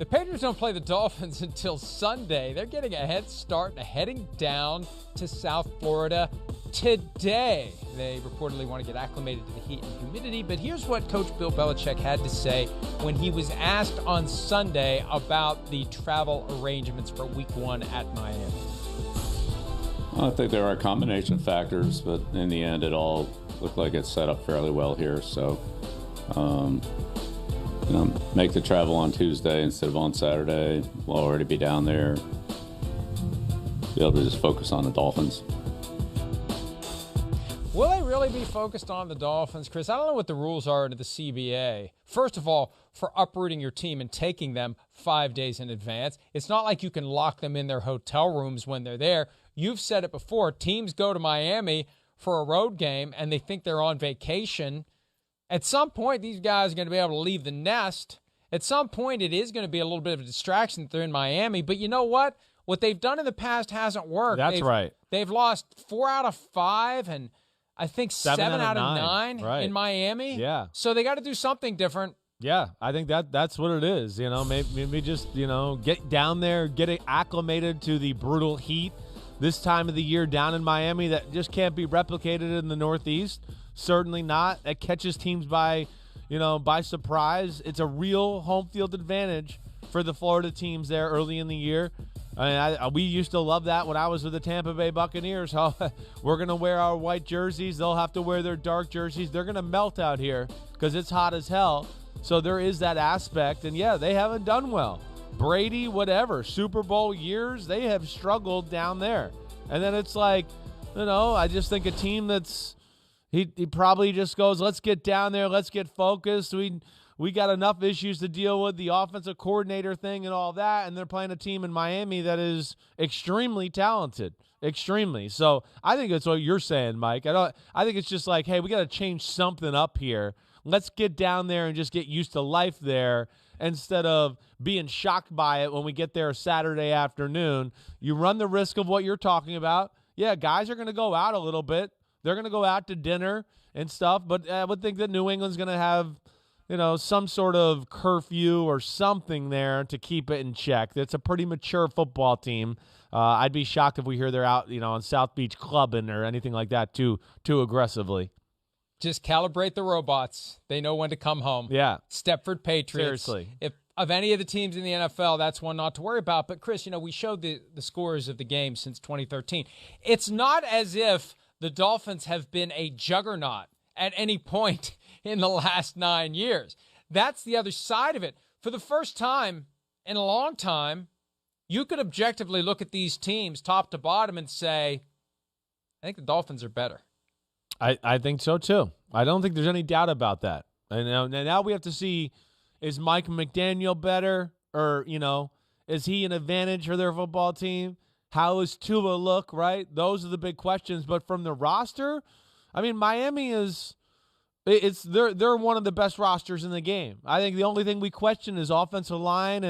The Patriots don't play the Dolphins until Sunday. They're getting a head start and heading down to South Florida today. They reportedly want to get acclimated to the heat and humidity, but here's what Coach Bill Belichick had to say when he was asked on Sunday about the travel arrangements for Week 1 at Miami. Well, I think there are a combination of factors, but in the end, it all looked like it's set up fairly well here. So, make the travel on Tuesday instead of on Saturday. We'll already be down there. Be able to just focus on the Dolphins. Will they really be focused on the Dolphins, Chris? I don't know what the rules are to the CBA. First of all, for uprooting your team and taking them 5 days in advance, it's not like you can lock them in their hotel rooms when they're there. You've said it before. Teams go to Miami for a road game and they think they're on vacation. At some point, these guys are going to be able to leave the nest. At some point, it is going to be a little bit of a distraction that they're in Miami. But you know what? What they've done in the past hasn't worked. That's right. They've lost 4 out of 5 and I think 7 out of 9 in Miami. Yeah. So they got to do something different. Yeah, I think that's what it is. Maybe just, get down there, get acclimated to the brutal heat this time of the year down in Miami that just can't be replicated in the Northeast. Certainly not. That catches teams by surprise. It's a real home field advantage for the Florida teams there early in the year. We used to love that when I was with the Tampa Bay Buccaneers. How we're going to wear our white jerseys. They'll have to wear their dark jerseys. They're going to melt out here because it's hot as hell. So there is that aspect. And, yeah, they haven't done well. Brady, whatever, Super Bowl years, they have struggled down there. And then it's like, I just think a team that's he probably just goes, let's get down there, let's get focused. We got enough issues to deal with, the offensive coordinator thing and all that, and they're playing a team in Miami that is extremely talented, extremely. So I think that's what you're saying, Mike. I think it's just like, hey, we got to change something up here. Let's get down there and just get used to life there instead of being shocked by it when we get there Saturday afternoon. You run the risk of what you're talking about. Yeah, guys are going to go out a little bit. They're going to go out to dinner and stuff, but I would think that New England's going to have some sort of curfew or something there to keep it in check. It's a pretty mature football team. I'd be shocked if we hear they're out, on South Beach clubbing or anything like that too aggressively. Just calibrate the robots. They know when to come home. Yeah. Stepford Patriots. Seriously. If of any of the teams in the NFL, that's one not to worry about. But, Chris, we showed the scores of the game since 2013. It's not as if the Dolphins have been a juggernaut at any point in the last 9 years. That's the other side of it. For the first time in a long time, you could objectively look at these teams top to bottom and say, I think the Dolphins are better. I think so, too. I don't think there's any doubt about that. And now we have to see, is Mike McDaniel better? Or, is he an advantage for their football team? How is Tua look, right? Those are the big questions. But from the roster, Miami is they're one of the best rosters in the game. I think the only thing we question is offensive line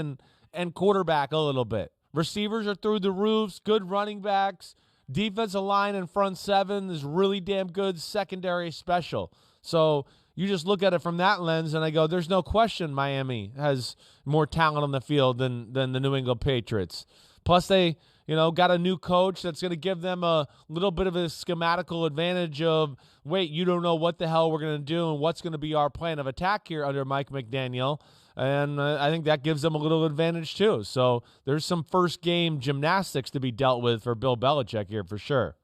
and quarterback a little bit. Receivers are through the roofs, good running backs. Defensive line and front seven is really damn good, secondary special. So you just look at it from that lens, and I go, there's no question Miami has more talent on the field than the New England Patriots. Plus they got a new coach that's going to give them a little bit of a schematical advantage of, wait, you don't know what the hell we're going to do and what's going to be our plan of attack here under Mike McDaniel. And I think that gives them a little advantage too. So there's some first game gymnastics to be dealt with for Bill Belichick here for sure.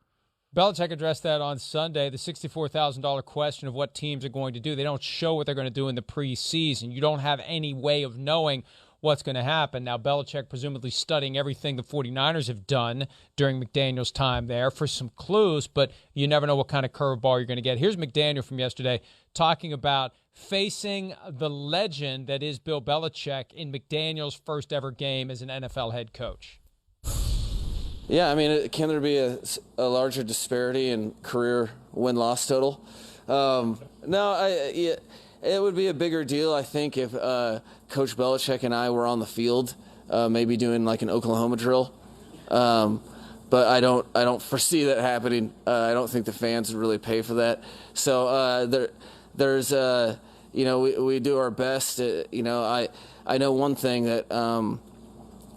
Belichick addressed that on Sunday, the $64,000 question of what teams are going to do. They don't show what they're going to do in the preseason. You don't have any way of knowing what's going to happen. Now, Belichick presumably studying everything the 49ers have done during McDaniel's time there for some clues, but you never know what kind of curveball you're going to get. Here's McDaniel from yesterday talking about facing the legend that is Bill Belichick in McDaniel's first ever game as an NFL head coach. Yeah, can there be a larger disparity in career win-loss total? No, it would be a bigger deal, I think, if Coach Belichick and I were on the field, maybe doing like an Oklahoma drill. But I don't foresee that happening. I don't think the fans would really pay for that. So there's we do our best. I know one thing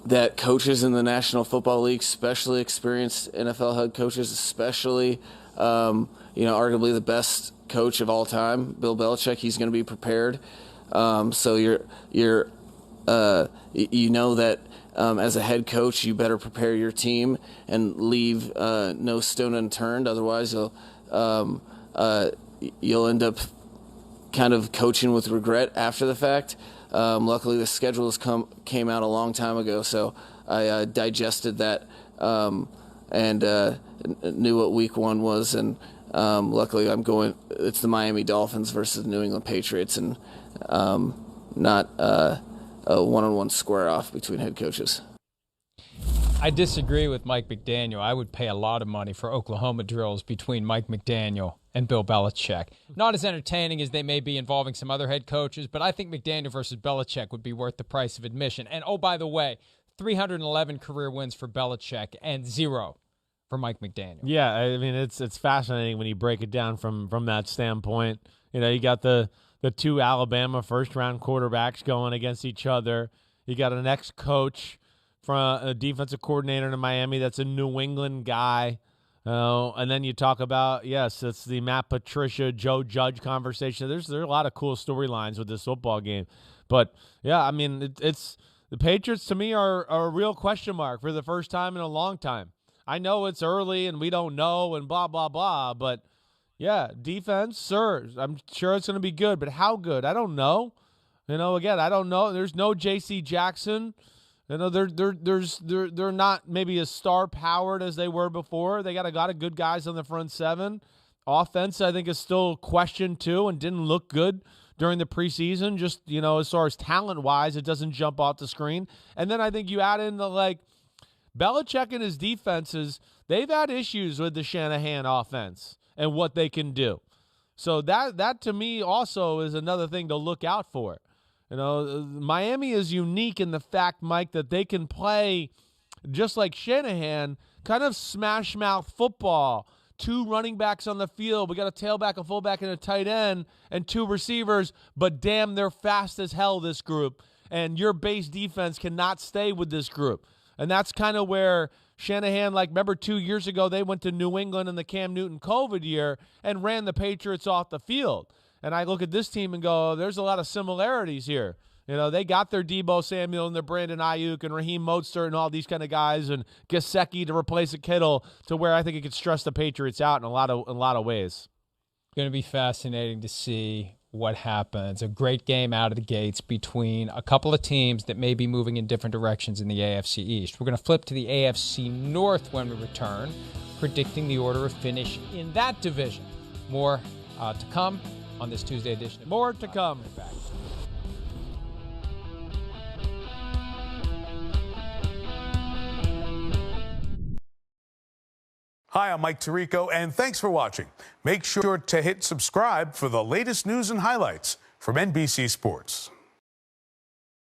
that coaches in the National Football League, especially experienced NFL head coaches, especially arguably the best coach of all time, Bill Belichick, he's going to be prepared. So you're that as a head coach, you better prepare your team and leave no stone unturned. Otherwise, you'll end up kind of coaching with regret after the fact. Luckily, the schedules came out a long time ago, so I digested that and knew what week 1 was. And luckily, it's the Miami Dolphins versus the New England Patriots, and not a one-on-one square-off between head coaches. I disagree with Mike McDaniel. I would pay a lot of money for Oklahoma drills between Mike McDaniel and Bill Belichick. Not as entertaining as they may be involving some other head coaches, but I think McDaniel versus Belichick would be worth the price of admission. And, oh, by the way, 311 career wins for Belichick and 0 for Mike McDaniel. Yeah, I mean, it's fascinating when you break it down from that standpoint. You got the 2 Alabama first-round quarterbacks going against each other. You got an ex-coach from a defensive coordinator in Miami that's a New England guy. And then you talk about, yes, it's the Matt Patricia, Joe Judge conversation. There are a lot of cool storylines with this football game. But, yeah, I mean, it's the Patriots, to me, are a real question mark for the first time in a long time. I know it's early and we don't know and blah, blah, blah, but, yeah, defense, sir, I'm sure it's going to be good. But how good? I don't know. Again, I don't know. There's no J.C. Jackson. They're not maybe as star-powered as they were before. They got a lot of good guys on the front 7. Offense, I think, is still questioned, too, and didn't look good during the preseason. Just, as far as talent-wise, it doesn't jump off the screen. And then I think you add in Belichick and his defenses, they've had issues with the Shanahan offense and what they can do. So that to me, also is another thing to look out for. Miami is unique in the fact, Mike, that they can play just like Shanahan, kind of smash-mouth football. 2 running backs on the field. We got a tailback, a fullback, and a tight end, and 2 receivers, but damn, they're fast as hell, this group. And your base defense cannot stay with this group. And that's kind of where Shanahan, remember 2 years ago, they went to New England in the Cam Newton COVID year and ran the Patriots off the field. And I look at this team and go, there's a lot of similarities here. They got their Deebo Samuel and their Brandon Ayuk and Raheem Mostert and all these kind of guys and Gesicki to replace a Kittle, to where I think it could stress the Patriots out in a lot of ways. Going to be fascinating to see what happens. A great game out of the gates between a couple of teams that may be moving in different directions in the AFC East. We're going to flip to the AFC North when we return, predicting the order of finish in that division. More to come on this Tuesday edition. More to come. Back. Hi, I'm Mike Tirico, and thanks for watching. Make sure to hit subscribe for the latest news and highlights from NBC Sports.